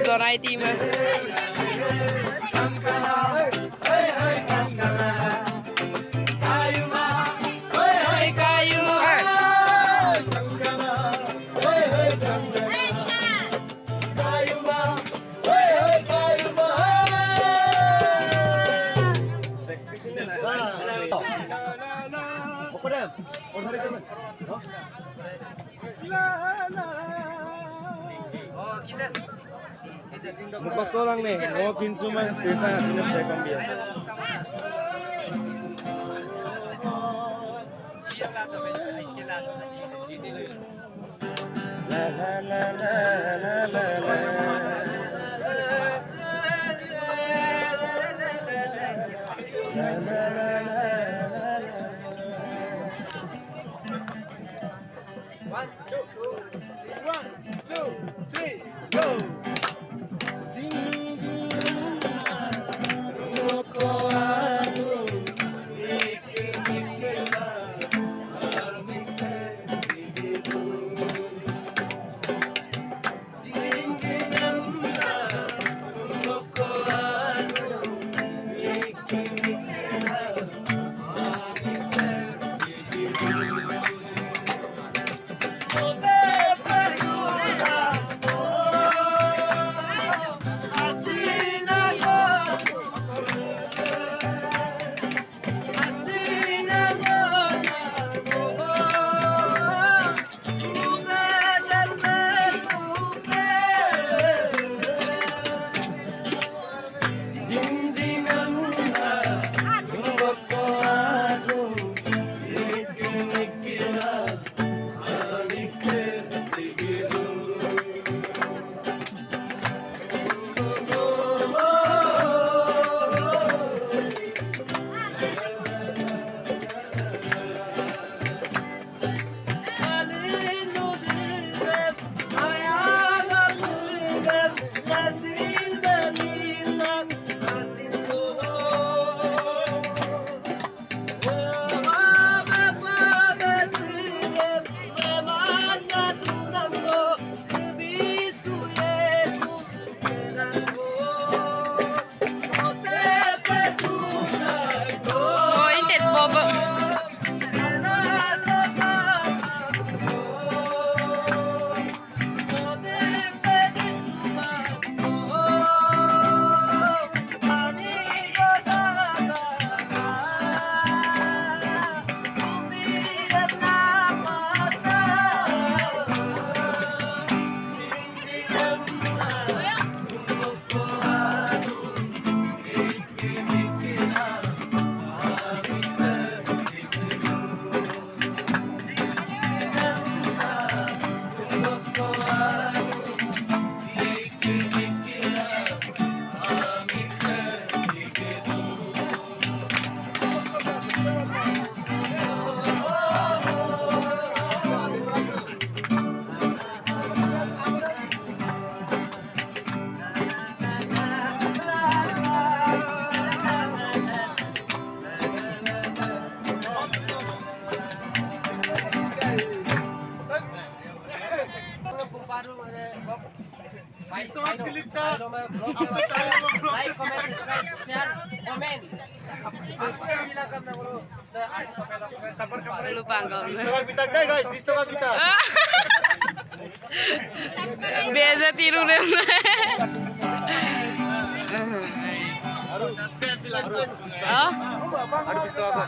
Gonay Timur. Mukhang orang nih, mau kinsuman sisa sini saya kambiar. La la la la la la One, two, three, go! Like, comment, subscribe, share, comment. Lupa ang gawin. Gusto kang bitag dai guys, gusto kang bitag. Biasa tiru na. Harus. Oh? Harus gusto ako.